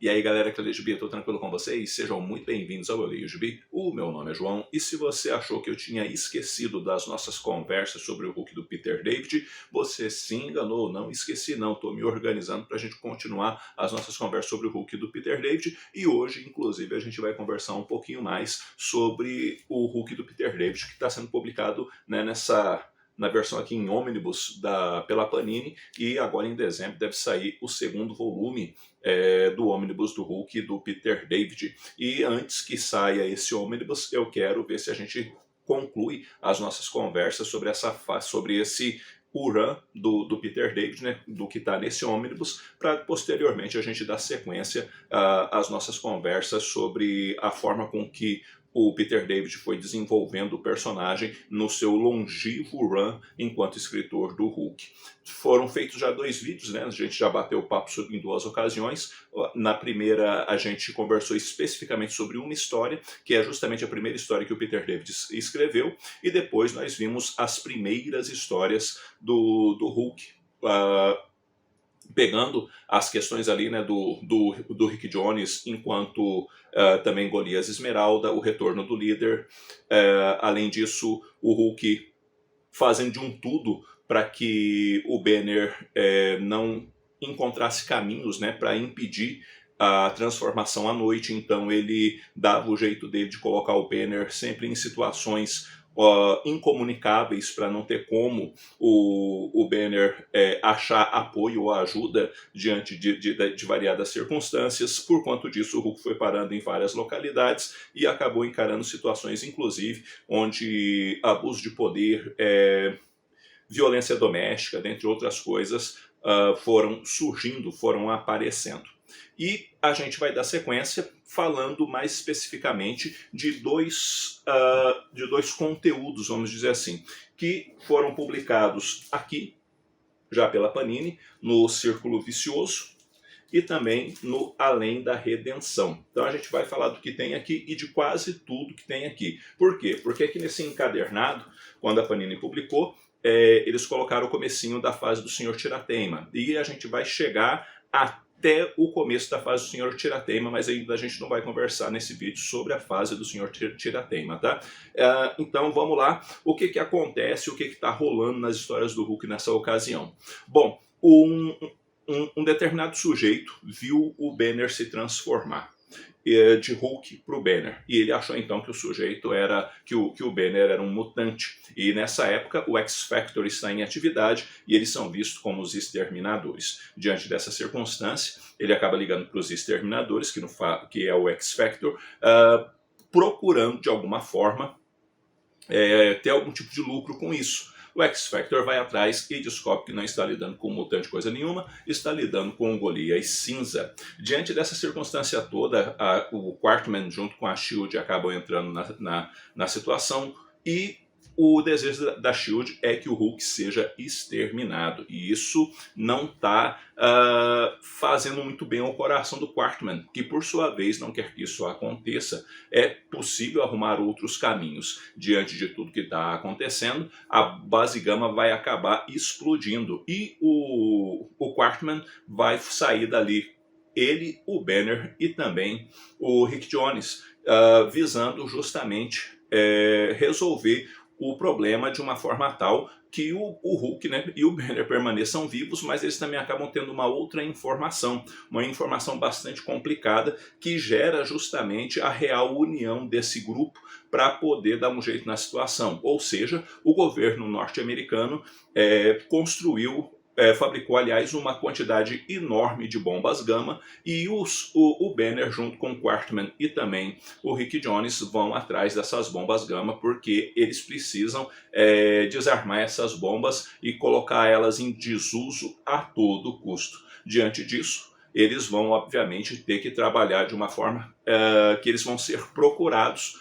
E aí galera que é Leio Gibi, eu tô tranquilo com vocês? Sejam muito bem-vindos ao Leio Gibi. O meu nome é João e se você achou que eu tinha esquecido das nossas conversas sobre o Hulk do Peter David, você se enganou, não esqueci não, tô me organizando pra gente continuar as nossas conversas sobre o Hulk do Peter David e hoje, inclusive, a gente vai conversar um pouquinho mais sobre o Hulk do Peter David que está sendo publicado, né, na versão aqui em ônibus pela Panini, e agora em dezembro deve sair o segundo volume do ônibus do Hulk do Peter David. E antes que saia esse ônibus, eu quero ver se a gente conclui as nossas conversas sobre esse run do Peter David, né, do que está nesse ônibus, para posteriormente a gente dar sequência às nossas conversas sobre a forma com que o Peter David foi desenvolvendo o personagem no seu longevo run enquanto escritor do Hulk. Foram feitos já 2 vídeos, né? A gente já bateu o papo em 2 ocasiões. Na primeira a gente conversou especificamente sobre uma história, que é justamente a primeira história que o Peter David escreveu, e depois nós vimos as primeiras histórias do Hulk, pegando as questões ali, né, do Rick Jones enquanto também Golias Esmeralda, o retorno do líder, além disso o Hulk fazendo de um tudo para que o Banner não encontrasse caminhos, né, para impedir a transformação à noite. Então ele dava o jeito dele de colocar o Banner sempre em situações incomunicáveis para não ter como o Banner achar apoio ou ajuda diante de variadas circunstâncias. Por conta disso, o Hulk foi parando em várias localidades e acabou encarando situações, inclusive, onde abuso de poder, violência doméstica, dentre outras coisas, foram surgindo, foram aparecendo. E a gente vai dar sequência falando mais especificamente de dois conteúdos, vamos dizer assim, que foram publicados aqui, já pela Panini, no Círculo Vicioso e também no Além da Redenção. Então a gente vai falar do que tem aqui e de quase tudo que tem aqui. Por quê? Porque aqui nesse encadernado, quando a Panini publicou, eles colocaram o comecinho da fase do Senhor Tirateima. E a gente vai chegar até o começo da fase do Senhor Tirateima, mas ainda a gente não vai conversar nesse vídeo sobre a fase do Senhor Tirateima, tá? Então vamos lá, o que acontece, o que está rolando nas histórias do Hulk nessa ocasião. Bom, um determinado sujeito viu o Banner se transformar de Hulk para o Banner. E ele achou então que o sujeito que o Banner era um mutante. E nessa época o X-Factor está em atividade e eles são vistos como os exterminadores. Diante dessa circunstância, ele acaba ligando para os exterminadores, que é o X-Factor, procurando de alguma forma ter algum tipo de lucro com isso. O X-Factor vai atrás e descobre que não está lidando com um mutante coisa nenhuma, está lidando com um Golias cinza. Diante dessa circunstância toda, o Quartman junto com a S.H.I.E.L.D. acabam entrando na situação e o desejo da S.H.I.E.L.D. é que o Hulk seja exterminado. E isso não está fazendo muito bem ao coração do Quartman, que por sua vez não quer que isso aconteça. É possível arrumar outros caminhos. Diante de tudo que está acontecendo, a base gama vai acabar explodindo. E o Quartman vai sair dali. Ele, o Banner e também o Rick Jones, visando justamente resolver o problema de uma forma tal que o Hulk, né, e o Banner permaneçam vivos, mas eles também acabam tendo uma outra informação, uma informação bastante complicada, que gera justamente a real união desse grupo para poder dar um jeito na situação. Ou seja, o governo norte-americano fabricou, aliás, uma quantidade enorme de bombas gama e o Banner, junto com o Quartman e também o Rick Jones, vão atrás dessas bombas gama porque eles precisam desarmar essas bombas e colocar elas em desuso a todo custo. Diante disso, eles vão, obviamente, ter que trabalhar de uma forma que eles vão ser procurados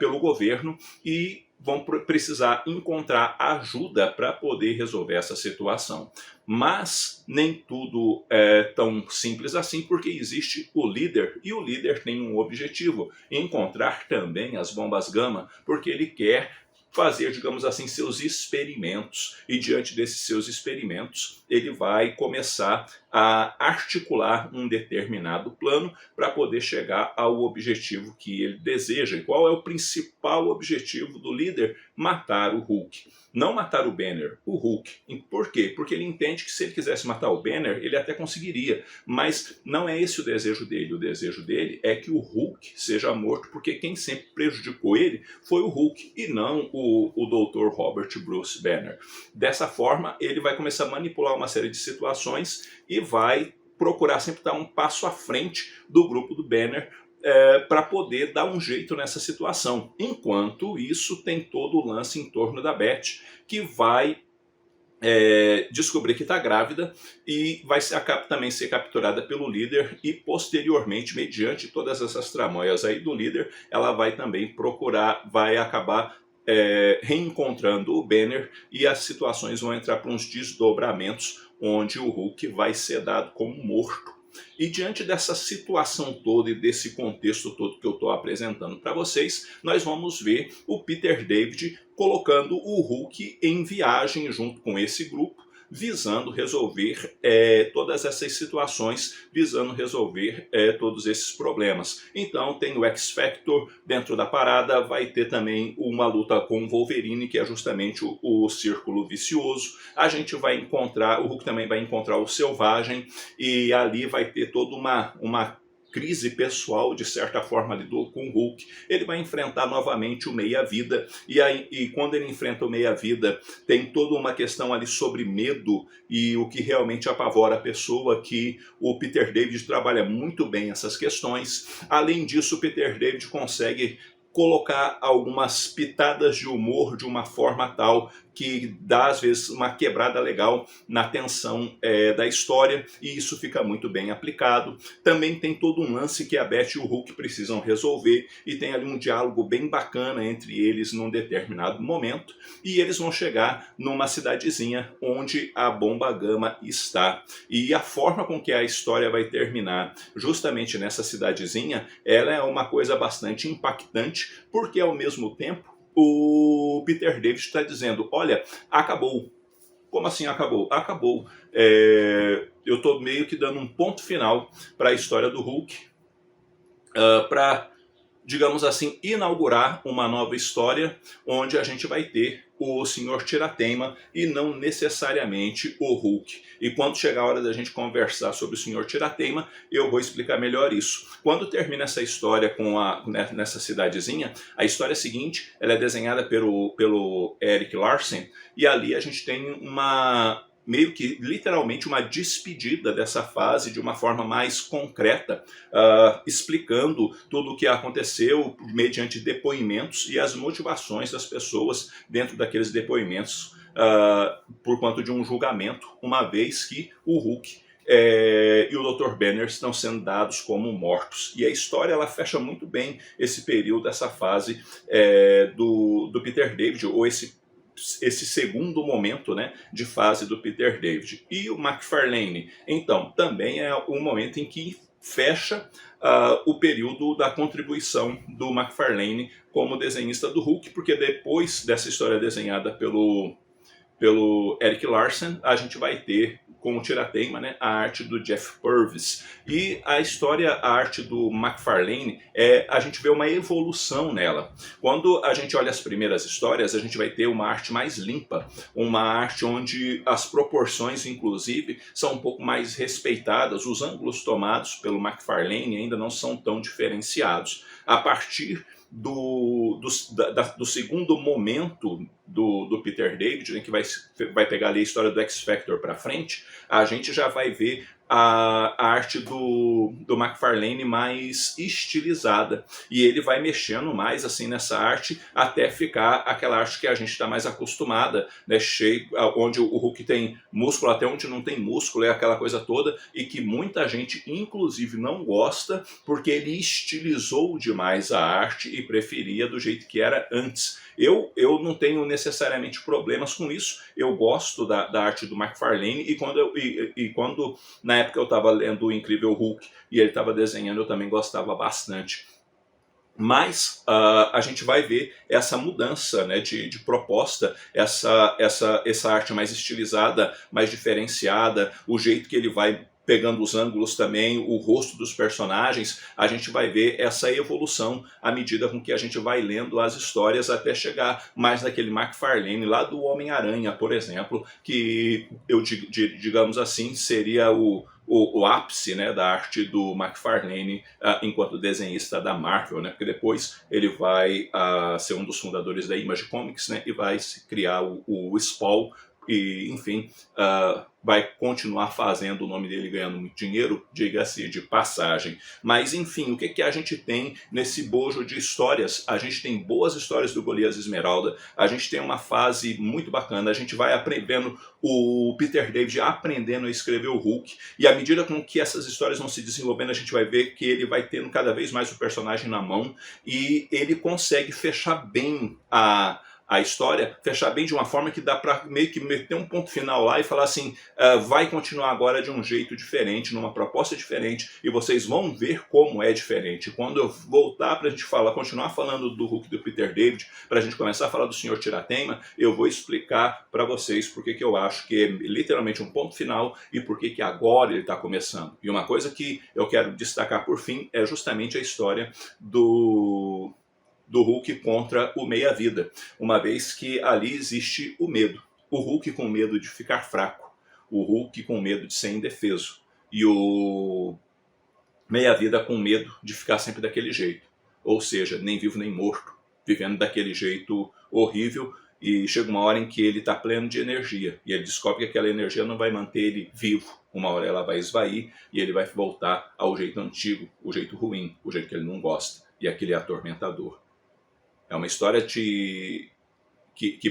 pelo governo e vão precisar encontrar ajuda para poder resolver essa situação. Mas nem tudo é tão simples assim, porque existe o líder, e o líder tem um objetivo: encontrar também as bombas gama, porque ele quer fazer, digamos assim, seus experimentos. E diante desses seus experimentos, ele vai começar a articular um determinado plano para poder chegar ao objetivo que ele deseja. E qual é o principal objetivo do líder? Matar o Hulk. Não matar o Banner, o Hulk. E por quê? Porque ele entende que se ele quisesse matar o Banner, ele até conseguiria. Mas não é esse o desejo dele. O desejo dele é que o Hulk seja morto, porque quem sempre prejudicou ele foi o Hulk e não o Dr. Robert Bruce Banner. Dessa forma, ele vai começar a manipular uma série de situações e vai procurar sempre estar um passo à frente do grupo do Banner, para poder dar um jeito nessa situação. Enquanto isso, tem todo o lance em torno da Beth, que vai descobrir que está grávida e vai também ser capturada pelo líder, e posteriormente, mediante todas essas tramóias aí do líder, ela vai também vai acabar reencontrando o Banner, e as situações vão entrar para uns desdobramentos onde o Hulk vai ser dado como morto. E diante dessa situação toda e desse contexto todo que eu estou apresentando para vocês, nós vamos ver o Peter David colocando o Hulk em viagem junto com esse grupo, visando resolver todas essas situações, visando resolver todos esses problemas. Então tem o X-Factor dentro da parada, vai ter também uma luta com o Wolverine, que é justamente o círculo vicioso. A gente vai encontrar, o Hulk também vai encontrar o Selvagem, e ali vai ter toda uma crise pessoal, de certa forma, ali com o Hulk. Ele vai enfrentar novamente o Meia-Vida, e quando ele enfrenta o Meia-Vida, tem toda uma questão ali sobre medo e o que realmente apavora a pessoa, que o Peter David trabalha muito bem essas questões. Além disso, o Peter David consegue colocar algumas pitadas de humor de uma forma tal que dá, às vezes, uma quebrada legal na tensão da história, e isso fica muito bem aplicado. Também tem todo um lance que a Beth e o Hulk precisam resolver, e tem ali um diálogo bem bacana entre eles num determinado momento, e eles vão chegar numa cidadezinha onde a Bomba Gama está. E a forma com que a história vai terminar justamente nessa cidadezinha, ela é uma coisa bastante impactante, porque ao mesmo tempo o Peter David está dizendo, olha, acabou. Como assim acabou? Acabou. Eu estou meio que dando um ponto final para a história do Hulk, para, digamos assim, inaugurar uma nova história, onde a gente vai ter o Sr. Tirateima e não necessariamente o Hulk. E quando chegar a hora da gente conversar sobre o Sr. Tirateima, eu vou explicar melhor isso. Quando termina essa história nessa cidadezinha, a história seguinte, ela é desenhada pelo Erik Larsen, e ali a gente tem meio que literalmente uma despedida dessa fase de uma forma mais concreta, explicando tudo o que aconteceu mediante depoimentos e as motivações das pessoas dentro daqueles depoimentos, por conta de um julgamento, uma vez que o Hulk e o Dr. Banner estão sendo dados como mortos. E a história ela fecha muito bem esse período, essa fase do Peter David, ou esse segundo momento, né, de fase do Peter David. E o McFarlane, então, também é um momento em que fecha o período da contribuição do McFarlane como desenhista do Hulk, porque depois dessa história desenhada pelo Erik Larsen, a gente vai ter, com o Tirateima, né, a arte do Jeff Purvis. E a arte do McFarlane, a gente vê uma evolução nela. Quando a gente olha as primeiras histórias, a gente vai ter uma arte mais limpa, uma arte onde as proporções, inclusive, são um pouco mais respeitadas, os ângulos tomados pelo McFarlane ainda não são tão diferenciados. A partir do segundo momento do Peter David, né, que vai pegar ali a história do X-Factor para frente, a gente já vai ver a arte do McFarlane mais estilizada, e ele vai mexendo mais assim nessa arte até ficar aquela arte que a gente está mais acostumada, né, onde o Hulk tem músculo até onde não tem músculo, aquela coisa toda, e que muita gente inclusive não gosta porque ele estilizou demais a arte e preferia do jeito que era antes. Eu não tenho necessariamente problemas com isso, eu gosto da arte do McFarlane, e quando na época eu estava lendo o Incrível Hulk e ele estava desenhando, eu também gostava bastante. Mas a gente vai ver essa mudança, né, de proposta, essa arte mais estilizada, mais diferenciada, o jeito que ele vai pegando os ângulos também, o rosto dos personagens, a gente vai ver essa evolução à medida com que a gente vai lendo as histórias até chegar mais naquele McFarlane lá do Homem-Aranha, por exemplo, que eu digamos assim seria o ápice, né, da arte do McFarlane enquanto desenhista da Marvel, né, porque depois ele vai ser um dos fundadores da Image Comics, né, e vai criar o Spawn, e enfim, vai continuar fazendo o nome dele ganhando muito dinheiro, diga-se de passagem. Mas enfim, o que a gente tem nesse bojo de histórias? A gente tem boas histórias do Golias Esmeralda, a gente tem uma fase muito bacana, a gente vai aprendendo o Peter David aprendendo a escrever o Hulk, e à medida com que essas histórias vão se desenvolvendo, a gente vai ver que ele vai tendo cada vez mais o personagem na mão, e ele consegue fechar bem a história, fechar bem de uma forma que dá para meio que meter um ponto final lá e falar assim, vai continuar agora de um jeito diferente, numa proposta diferente, e vocês vão ver como é diferente. Quando eu voltar para a gente continuar falando do Hulk do Peter David, para a gente começar a falar do Sr. Tiratema, eu vou explicar para vocês porque que eu acho que é literalmente um ponto final e por que agora ele está começando. E uma coisa que eu quero destacar por fim é justamente a história do Hulk contra o Meia-Vida, uma vez que ali existe o medo. O Hulk com medo de ficar fraco, o Hulk com medo de ser indefeso, e o Meia-Vida com medo de ficar sempre daquele jeito, ou seja, nem vivo nem morto, vivendo daquele jeito horrível, e chega uma hora em que ele está pleno de energia, e ele descobre que aquela energia não vai manter ele vivo. Uma hora ela vai esvair, e ele vai voltar ao jeito antigo, o jeito ruim, o jeito que ele não gosta, e aquele atormentador. É uma história que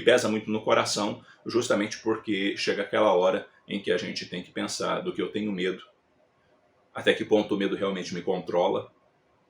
pesa muito no coração, justamente porque chega aquela hora em que a gente tem que pensar do que eu tenho medo, até que ponto o medo realmente me controla,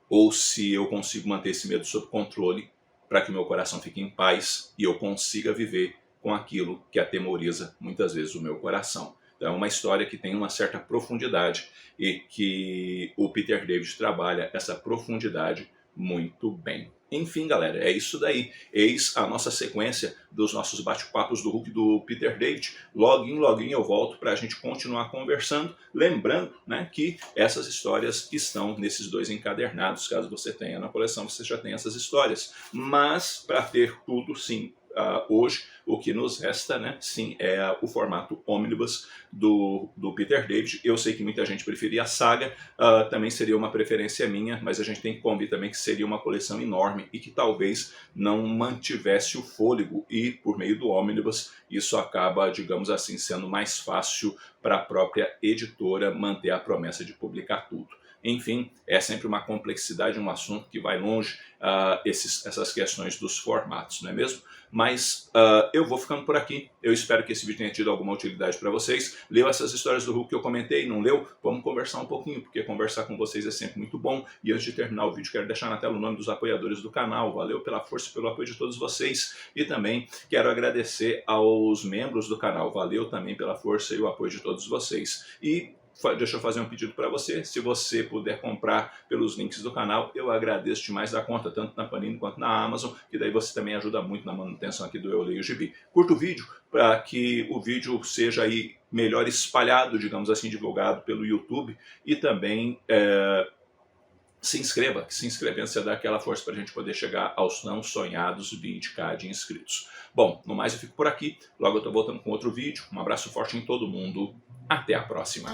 ou se eu consigo manter esse medo sob controle para que meu coração fique em paz e eu consiga viver com aquilo que atemoriza muitas vezes o meu coração. Então é uma história que tem uma certa profundidade e que o Peter David trabalha essa profundidade muito bem. Enfim, galera, é isso daí. Eis a nossa sequência dos nossos bate-papos do Hulk do Peter David. Loguinho eu volto para a gente continuar conversando. Lembrando, né, que essas histórias estão nesses 2 encadernados. Caso você tenha na coleção, você já tem essas histórias. Mas, para ter tudo, sim, hoje o que nos resta, né, sim, é o formato Omnibus do Peter David. Eu sei que muita gente preferia a saga, também seria uma preferência minha, mas a gente tem que convir também que seria uma coleção enorme e que talvez não mantivesse o fôlego, e por meio do Omnibus isso acaba, digamos assim, sendo mais fácil para a própria editora manter a promessa de publicar tudo. Enfim, é sempre uma complexidade, um assunto que vai longe, essas questões dos formatos, não é mesmo? Mas eu vou ficando por aqui. Eu espero que esse vídeo tenha tido alguma utilidade para vocês. Leu essas histórias do Hulk que eu comentei? Não leu? Vamos conversar um pouquinho, porque conversar com vocês é sempre muito bom. E antes de terminar o vídeo, quero deixar na tela o nome dos apoiadores do canal. Valeu pela força e pelo apoio de todos vocês. E também quero agradecer aos membros do canal. Valeu também pela força e o apoio de todos vocês. E deixa eu fazer um pedido para você. Se você puder comprar pelos links do canal, eu agradeço demais da conta, tanto na Panini quanto na Amazon, que daí você também ajuda muito na manutenção aqui do Eu Leio Gibi. Curta o vídeo para que o vídeo seja aí melhor espalhado, digamos assim, divulgado pelo YouTube, e também se inscreva, que se inscrevendo você dá aquela força para a gente poder chegar aos não sonhados 20k de inscritos. Bom, no mais eu fico por aqui, logo eu estou voltando com outro vídeo. Um abraço forte em todo mundo, até a próxima!